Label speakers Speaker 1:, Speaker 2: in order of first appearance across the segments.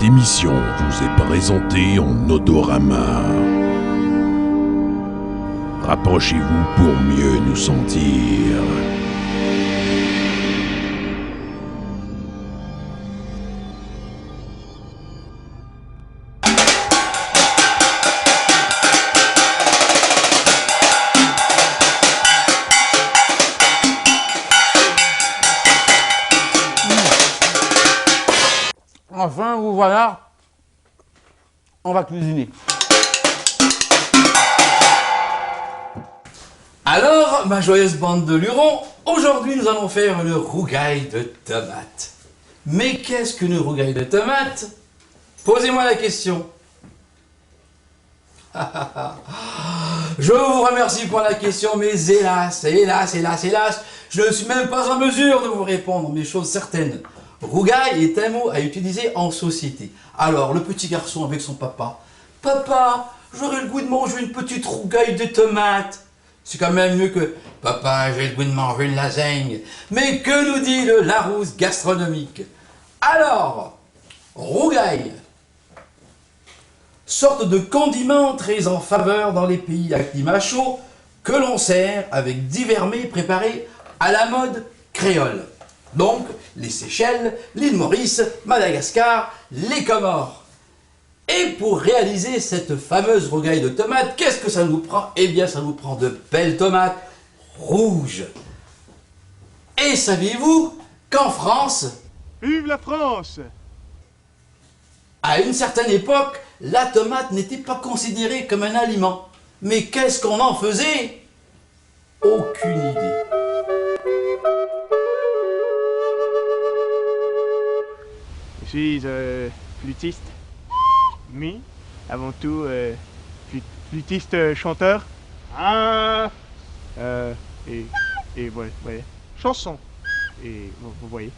Speaker 1: Cette émission vous est présentée en odorama. Rapprochez-vous pour mieux nous sentir.
Speaker 2: Enfin, vous voilà, on va cuisiner. Alors, ma joyeuse bande de lurons, aujourd'hui nous allons faire une rougaille de tomates. Mais qu'est-ce qu'une rougaille de tomates? Posez-moi la question. Je vous remercie pour la question, mais hélas, je ne suis même pas en mesure de vous répondre, mais chose certaine. Rougaille est un mot à utiliser en société. Alors, le petit garçon avec son papa. Papa, j'aurais le goût de manger une petite rougaille de tomates. C'est quand même mieux que papa, j'ai le goût de manger une lasagne. Mais que nous dit le Larousse gastronomique? Alors, rougaille, sorte de condiment très en faveur dans les pays à climat chaud que l'on sert avec divers mets préparés à la mode créole. Donc, les Seychelles, l'île Maurice, Madagascar, les Comores. Et pour réaliser cette fameuse rougaille de tomates, qu'est-ce que ça nous prend? Eh bien, ça nous prend de belles tomates rouges. Et saviez-vous qu'en France,
Speaker 3: Vive la France!
Speaker 2: à une certaine époque, la tomate n'était pas considérée comme un aliment. Mais qu'est-ce qu'on en faisait? Aucune idée.
Speaker 3: Je suis flûtiste. Mais, avant tout, flûtiste chanteur. Ah et voilà, chanson. Et vous voyez.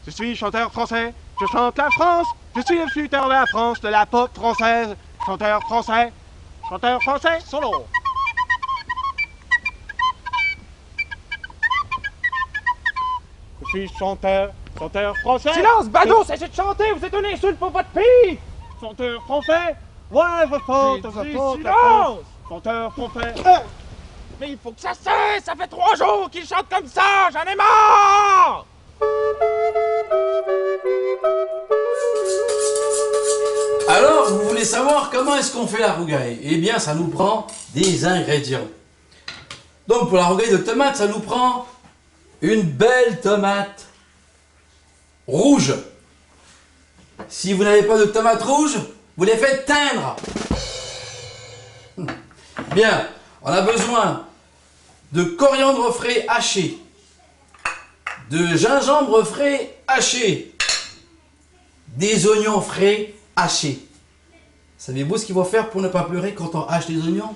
Speaker 3: Je suis chanteur français, je chante la France. Je suis le flûteur de la France, de la pop française. Chanteur français, solo. Je suis chanteur français.
Speaker 4: Silence, badaud, cessez de chanter, vous êtes une insulte pour votre pays.
Speaker 3: Chanteur français. Ouais, je chante.
Speaker 4: Silence.
Speaker 3: Chanteur français.
Speaker 4: Mais il faut que ça cesse, ça fait 3 jours qu'il chante comme ça, j'en ai marre.
Speaker 2: Alors, vous voulez savoir comment est-ce qu'on fait la rougaille? Eh bien, ça nous prend des ingrédients. Donc, pour la rougaille de tomates, ça nous prend une belle tomate rouge. Si vous n'avez pas de tomate rouge, vous les faites teindre. Bien, on a besoin de coriandre frais haché, de gingembre frais haché, des oignons frais hachés. Savez-vous ce qu'il faut faire pour ne pas pleurer quand on hache les oignons?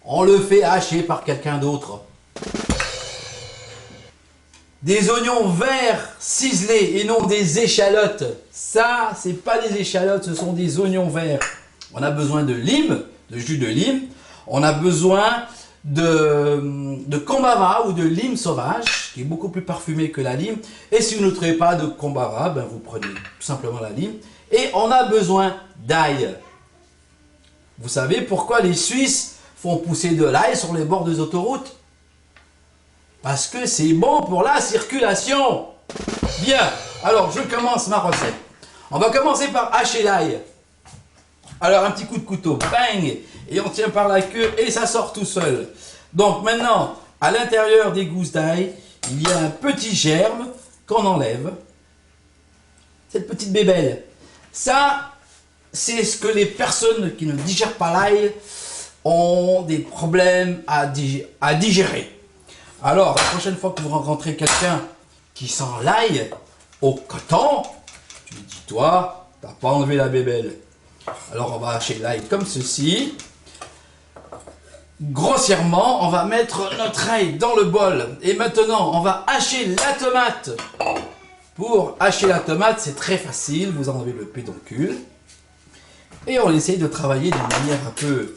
Speaker 2: On le fait hacher par quelqu'un d'autre. Des oignons verts ciselés et non des échalotes. Ça, c'est pas des échalotes, ce sont des oignons verts. On a besoin de lime, de jus de lime. On a besoin de combava ou de lime sauvage, qui est beaucoup plus parfumé que la lime. Et si vous ne trouvez pas de combava, ben vous prenez tout simplement la lime. Et on a besoin d'ail. Vous savez pourquoi les Suisses font pousser de l'ail sur les bords des autoroutes? Parce que c'est bon pour la circulation. Bien, alors je commence ma recette. On va commencer par hacher l'ail. Alors un petit coup de couteau, bang, et on tient par la queue et ça sort tout seul. Donc maintenant, à l'intérieur des gousses d'ail, il y a un petit germe qu'on enlève. Cette petite bébelle. Ça, c'est ce que les personnes qui ne digèrent pas l'ail ont des problèmes à digérer. Alors, la prochaine fois que vous rencontrez quelqu'un qui sent l'ail au coton, tu lui dis, toi, t'as pas enlevé la bébelle. Alors, on va hacher l'ail comme ceci. Grossièrement, on va mettre notre ail dans le bol. Et maintenant, on va hacher la tomate. Pour hacher la tomate, c'est très facile. Vous enlevez le pédoncule. Et on essaye de travailler d'une manière un peu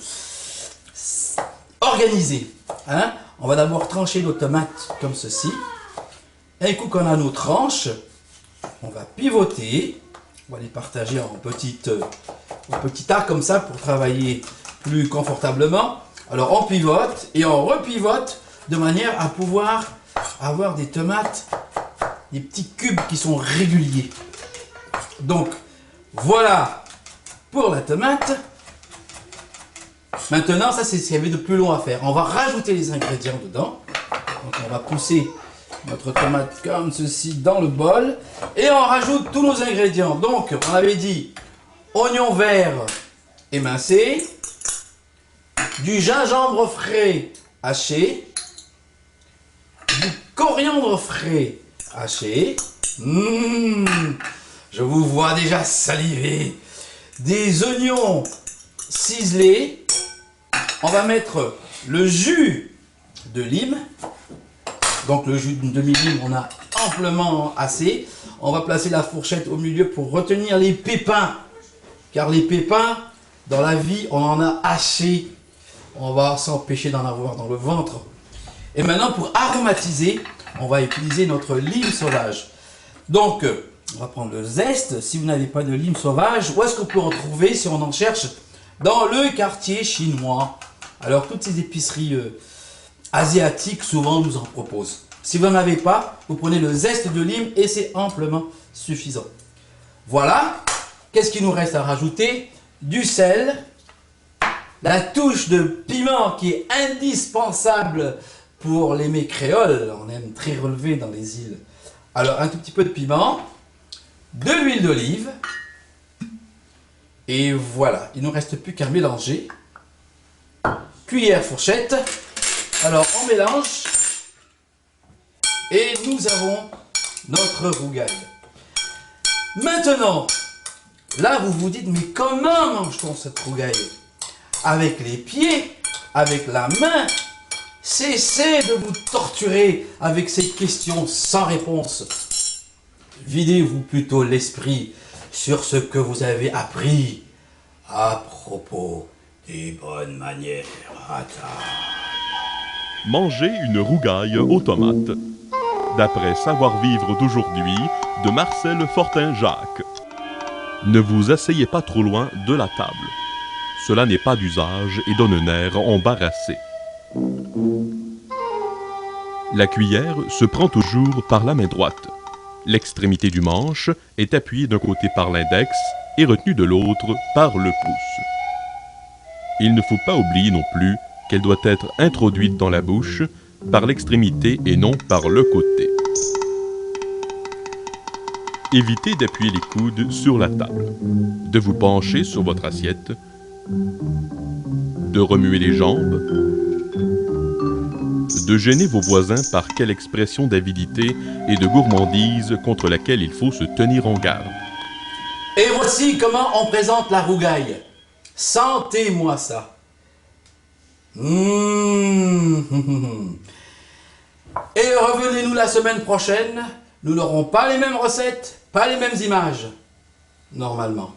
Speaker 2: organisée. Hein? On va d'abord trancher nos tomates comme ceci. Un coup qu'on a nos tranches, on va pivoter. On va les partager en petits tas comme ça pour travailler plus confortablement. Alors on pivote et on repivote de manière à pouvoir avoir des tomates, des petits cubes qui sont réguliers. Donc voilà pour la tomate. Maintenant, ça c'est ce qu'il y avait de plus long à faire. On va rajouter les ingrédients dedans. Donc on va pousser notre tomate comme ceci dans le bol. Et on rajoute tous nos ingrédients. Donc on avait dit oignon vert émincé, du gingembre frais haché, du coriandre frais haché. Je vous vois déjà saliver. Des oignons ciselés. On va mettre le jus de lime. Donc le jus de demi-lime, on a amplement assez. On va placer la fourchette au milieu pour retenir les pépins. Car les pépins, dans la vie, on en a assez. On va s'empêcher d'en avoir dans le ventre. Et maintenant, pour aromatiser, on va utiliser notre lime sauvage. Donc, on va prendre le zeste. Si vous n'avez pas de lime sauvage, où est-ce qu'on peut en trouver si on en cherche? Dans le quartier chinois. Alors, toutes ces épiceries asiatiques, souvent, nous en proposent. Si vous n'en avez pas, vous prenez le zeste de lime et c'est amplement suffisant. Voilà. Qu'est-ce qu'il nous reste à rajouter? Du sel. La touche de piment qui est indispensable pour les mets créoles. On aime très relevé dans les îles. Alors, un tout petit peu de piment. De l'huile d'olive. Et voilà. Il ne nous reste plus qu'à mélanger. Cuillère, fourchette. Alors, on mélange. Et nous avons notre rougail. Maintenant, là, vous vous dites, mais comment mange-t-on cette rougail? Avec les pieds, avec la main. Cessez de vous torturer avec ces questions sans réponse. Videz-vous plutôt l'esprit sur ce que vous avez appris à propos des bonnes manières à table.
Speaker 5: Manger une rougaille aux tomates. D'après Savoir-vivre d'aujourd'hui de Marcel Fortin-Jacques. Ne vous asseyez pas trop loin de la table. Cela n'est pas d'usage et donne un air embarrassé. La cuillère se prend toujours par la main droite. L'extrémité du manche est appuyée d'un côté par l'index et retenue de l'autre par le pouce. Il ne faut pas oublier non plus qu'elle doit être introduite dans la bouche par l'extrémité et non par le côté. Évitez d'appuyer les coudes sur la table, de vous pencher sur votre assiette, de remuer les jambes, de gêner vos voisins par quelle expression d'avidité et de gourmandise contre laquelle il faut se tenir en garde.
Speaker 2: Et voici comment on présente la rougaille. Sentez-moi ça. Et revenez-nous la semaine prochaine. Nous n'aurons pas les mêmes recettes, pas les mêmes images. Normalement.